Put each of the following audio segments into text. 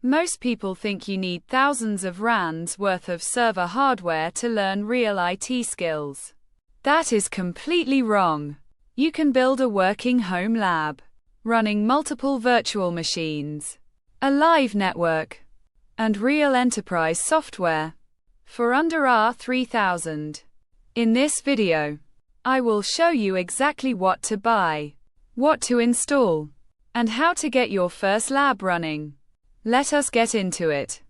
Most people think you need thousands of rands worth of server hardware to learn real IT skills. That is completely wrong. You can build a working home lab, running multiple virtual machines, a live network, and real enterprise software for under $3,000. In this video, I will show you exactly what to buy, what to install, and how to get your first lab running. Let us get into it.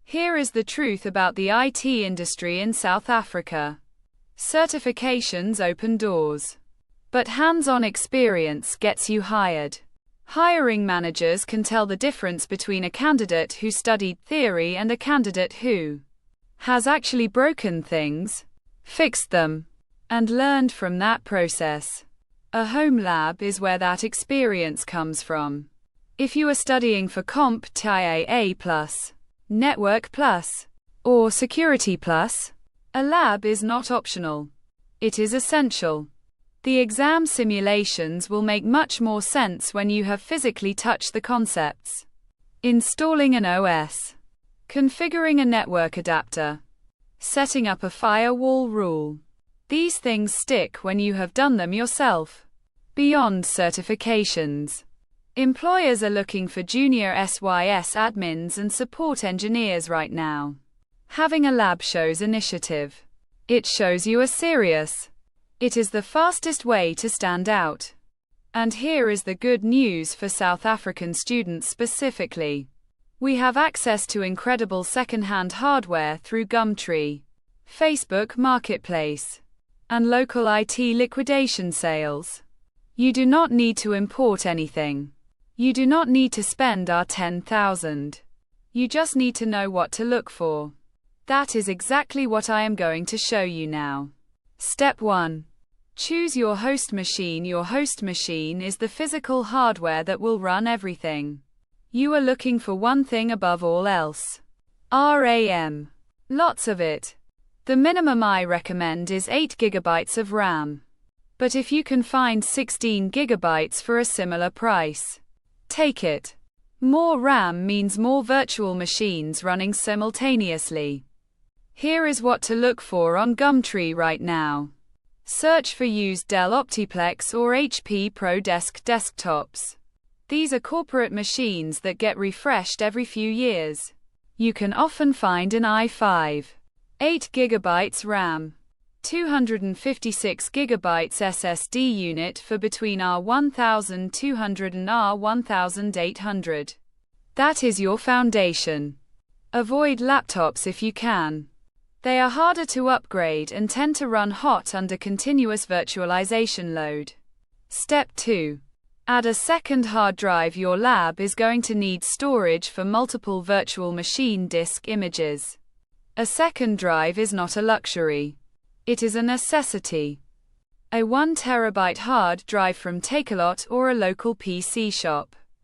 Here is the truth about the IT industry in South Africa. Certifications open doors, but hands-on experience gets you hired. Hiring managers can tell the difference between a candidate who studied theory and a candidate who has actually broken things, fixed them, and learned from that process. A home lab is where that experience comes from. If you are studying for CompTIA A+, Network Plus, or Security Plus, a lab is not optional. It is essential. The exam simulations will make much more sense when you have physically touched the concepts. Installing an OS, configuring a network adapter, setting up a firewall rule. These things stick when you have done them yourself. Beyond certifications, employers are looking for junior SYS admins and support engineers right now. Having a lab shows initiative. It shows you are serious. It is the fastest way to stand out. And here is the good news for South African students specifically. We have access to incredible second-hand hardware through Gumtree, Facebook Marketplace, and local IT liquidation sales. You do not need to import anything. You do not need to spend our 10,000. You just need to know what to look for. That is exactly what I am going to show you now. Step 1. Choose your host machine. Your host machine is the physical hardware that will run everything. You are looking for one thing above all else. RAM. Lots of it. The minimum I recommend is 8 GB of RAM. But if you can find 16 GB for a similar price, take it. More RAM means more virtual machines running simultaneously. Here is what to look for on Gumtree right now. Search for used Dell Optiplex or HP ProDesk desktops. These are corporate machines that get refreshed every few years. You can often find an i5, 8 GB RAM, 256 GB SSD unit for between R1200 and R1800. That is your foundation. Avoid laptops if you can. They are harder to upgrade and tend to run hot under continuous virtualization load. Step 2. Add a second hard drive. Your lab is going to need storage for multiple virtual machine disk images. A second drive is not a luxury. It is a necessity. A 1 TB hard drive from Takealot or a local PC shop